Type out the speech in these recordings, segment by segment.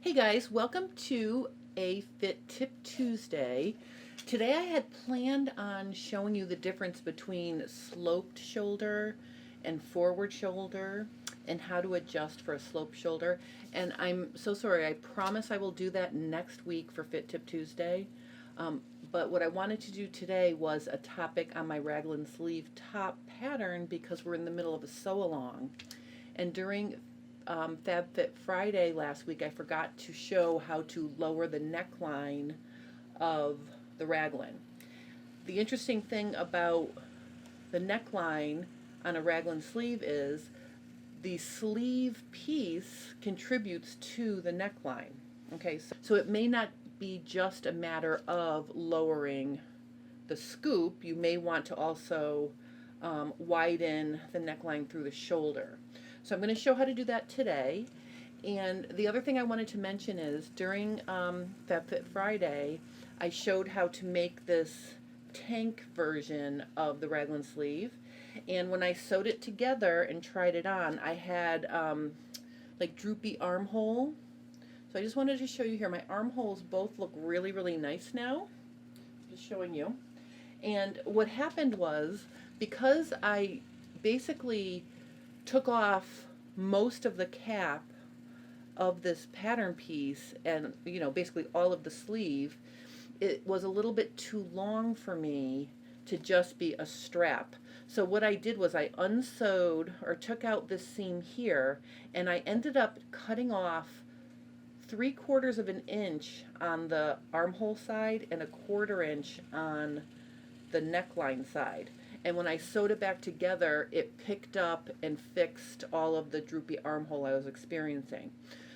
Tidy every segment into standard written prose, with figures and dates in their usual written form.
Hey guys, welcome to a Fit Tip Tuesday. Today I had planned on showing you the difference between sloped shoulder and forward shoulder and how to adjust for a sloped shoulder. And I'm so sorry, I promise I will do that next week for Fit Tip Tuesday. But what I wanted to do today was a topic on my Raglan Sleeve Top Pattern because we're in the middle of a sew-along. And during FabFit Friday last week, I forgot to show how to lower the neckline of the raglan. The interesting thing about the neckline on a raglan sleeve is the sleeve piece contributes to the neckline. Okay, so it may not be just a matter of lowering the scoop. You may want to also widen the neckline through the shoulder. So I'm going to show how to do that today. And the other thing I wanted to mention is during FabFit Friday, I showed how to make this tank version of the raglan sleeve. And when I sewed it together and tried it on, I had like droopy armhole. So I just wanted to show you here. My armholes both look really, really nice now. Just showing you. And what happened was, because I basically took off most of the cap of this pattern piece and, you know, basically all of the sleeve, it was a little bit too long for me to just be a strap. So what I did was I unsewed or took out this seam here, and I ended up cutting off 3/4 of an inch on the armhole side and 1/4 inch on the neckline side. And when I sewed it back together, it picked up and fixed all of the droopy armhole I was experiencing.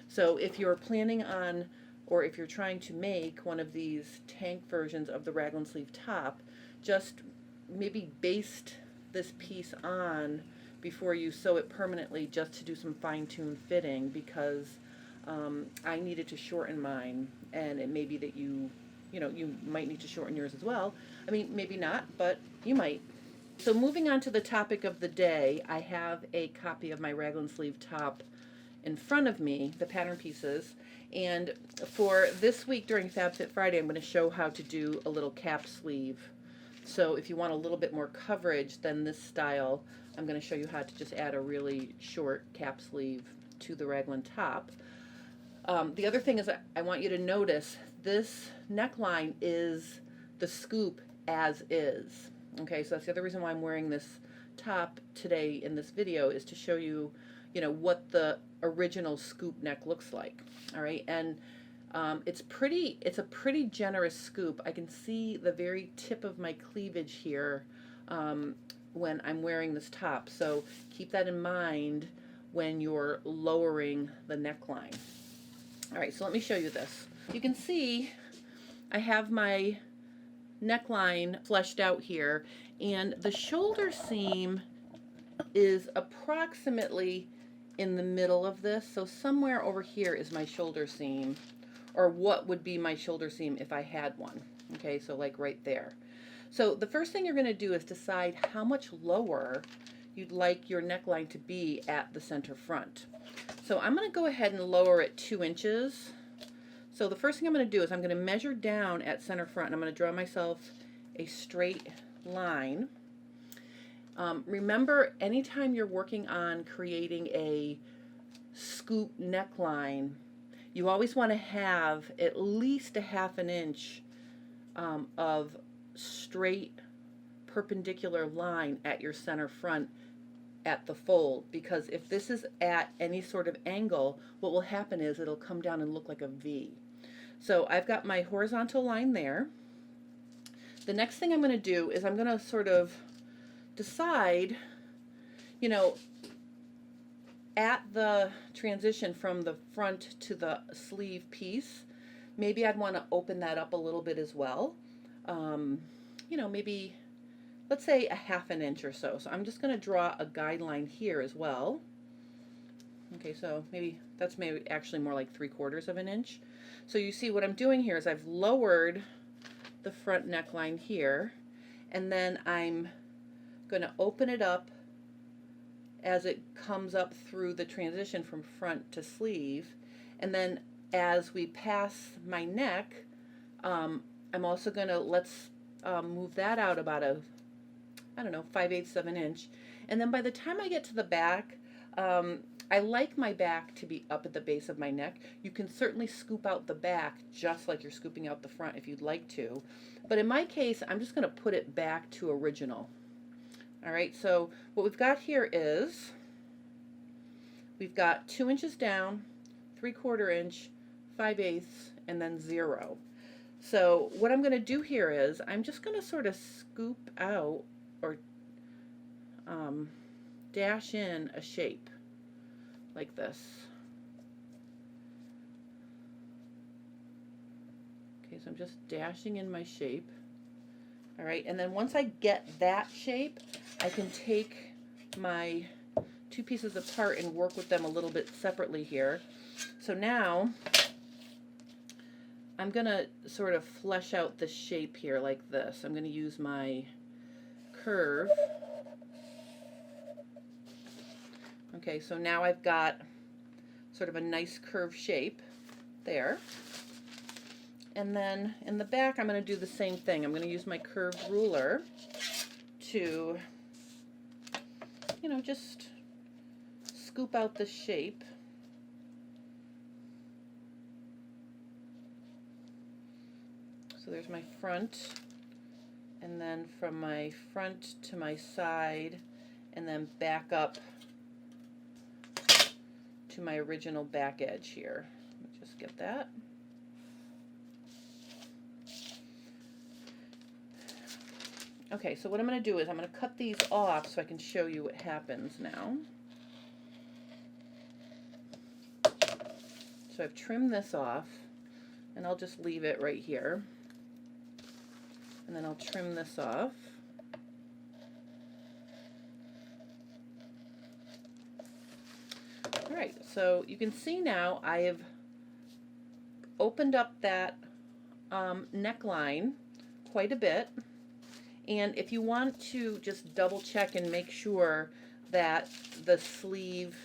So if you're planning on, or if you're trying to make one of these tank versions of the raglan sleeve top, just maybe baste this piece on before you sew it permanently, just to do some fine-tune fitting, because I needed to shorten mine, and it may be that you might need to shorten yours as well. I mean, maybe not, but you might. So moving on to the topic of the day, I have a copy of my raglan sleeve top in front of me, the pattern pieces, and for this week during FabFit Friday, I'm going to show how to do a little cap sleeve. So if you want a little bit more coverage than this style, I'm going to show you how to just add a really short cap sleeve to the raglan top. The other thing is I want you to notice this neckline is the scoop as is. Okay, so that's the other reason why I'm wearing this top today in this video, is to show you, what the original scoop neck looks like. All right, and it's a pretty generous scoop. I can see the very tip of my cleavage here when I'm wearing this top. So keep that in mind when you're lowering the neckline. All right, so let me show you this. You can see I have my neckline fleshed out here, and the shoulder seam is approximately in the middle of this. So somewhere over here is my shoulder seam, or what would be my shoulder seam if I had one. Okay, so like right there. So the first thing you're going to do is decide how much lower you'd like your neckline to be at the center front. So I'm going to go ahead and lower it 2 inches. So the first thing I'm going to do is I'm going to measure down at center front, and I'm going to draw myself a straight line. Remember, anytime you're working on creating a scoop neckline, you always want to have at least a 1/2 inch of straight perpendicular line at your center front at the fold, because if this is at any sort of angle, what will happen is it'll come down and look like a V. So I've got my horizontal line there. The next thing I'm going to do is I'm going to sort of decide, at the transition from the front to the sleeve piece, maybe I'd want to open that up a little bit as well. Maybe, let's say a 1/2 inch or so. So I'm just going to draw a guideline here as well. Okay, so maybe actually more like 3/4 of an inch. So you see what I'm doing here is I've lowered the front neckline here, and then I'm going to open it up as it comes up through the transition from front to sleeve, and then as we pass my neck, I'm also going to, let's move that out about a, I don't know, 5/8 of an inch. And then by the time I get to the back, I like my back to be up at the base of my neck. You can certainly scoop out the back just like you're scooping out the front if you'd like to. But in my case, I'm just going to put it back to original. All right, so what we've got here is we've got 2 inches down, 3/4 inch, 5/8, and then 0. So what I'm going to do here is I'm just going to sort of scoop out or dash in a shape like this. Okay, so I'm just dashing in my shape. All right, and then once I get that shape, I can take my 2 pieces apart and work with them a little bit separately here. So now I'm going to sort of flesh out the shape here like this. I'm going to use my curve. Okay, so now I've got sort of a nice curved shape there. And then in the back, I'm going to do the same thing. I'm going to use my curved ruler to, you know, just scoop out the shape. So there's my front, and then from my front to my side, and then back up to my original back edge here. Let me just get that. Okay, so what I'm going to do is I'm going to cut these off so I can show you what happens now. So I've trimmed this off, and I'll just leave it right here. And then I'll trim this off. All right, so you can see now I have opened up that neckline quite a bit. And if you want to just double check and make sure that the sleeve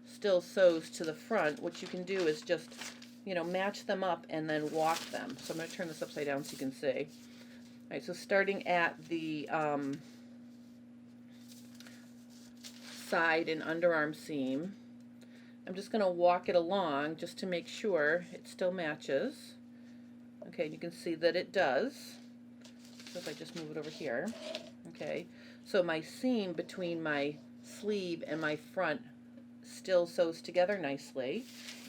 still sews to the front, what you can do is just, you know, match them up and then walk them. So I'm going to turn this upside down so you can see. All right, so starting at the side and underarm seam, I'm just going to walk it along just to make sure it still matches. Okay, you can see that it does. So if I just move it over here, okay, so my seam between my sleeve and my front still sews together nicely,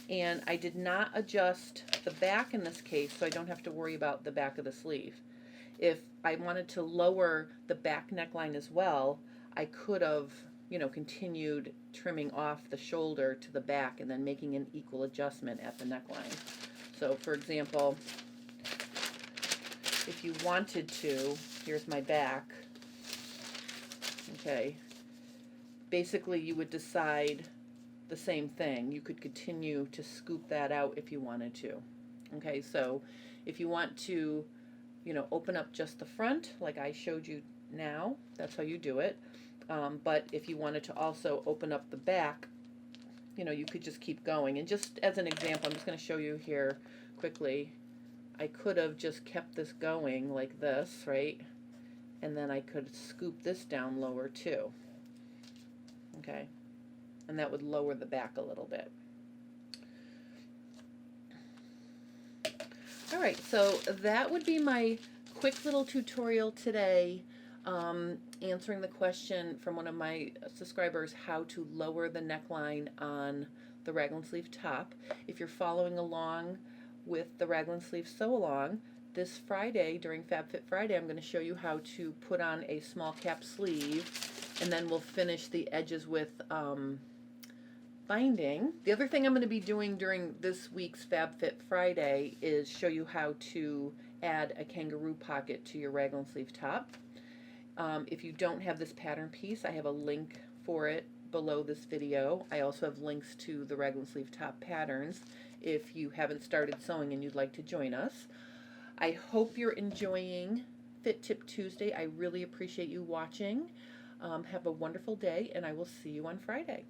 and I did not adjust the back in this case, so I don't have to worry about the back of the sleeve. If I wanted to lower the back neckline as well, I could have, you know, continued trimming off the shoulder to the back and then making an equal adjustment at the neckline. So for example, if you wanted to, here's my back, okay, basically you would decide the same thing. You could continue to scoop that out if you wanted to. Okay, so if you want to, you know, open up just the front like I showed you now, that's how you do it. But if you wanted to also open up the back, you know, you could just keep going. And just as an example, I'm just going to show you here quickly. I could have just kept this going like this, right? And then I could scoop this down lower too. Okay? And that would lower the back a little bit. All right, so that would be my quick little tutorial today, answering the question from one of my subscribers, how to lower the neckline on the raglan sleeve top. If you're following along with the raglan sleeve sew along, this Friday during FabFit Friday, I'm going to show you how to put on a small cap sleeve, and then we'll finish the edges with binding. The other thing I'm going to be doing during this week's FabFit Friday is show you how to add a kangaroo pocket to your raglan sleeve top. If you don't have this pattern piece, I have a link for it below this video. I also have links to the raglan sleeve top patterns if you haven't started sewing and you'd like to join us. I hope you're enjoying Fit Tip Tuesday. I really appreciate you watching. Have a wonderful day, and I will see you on Friday.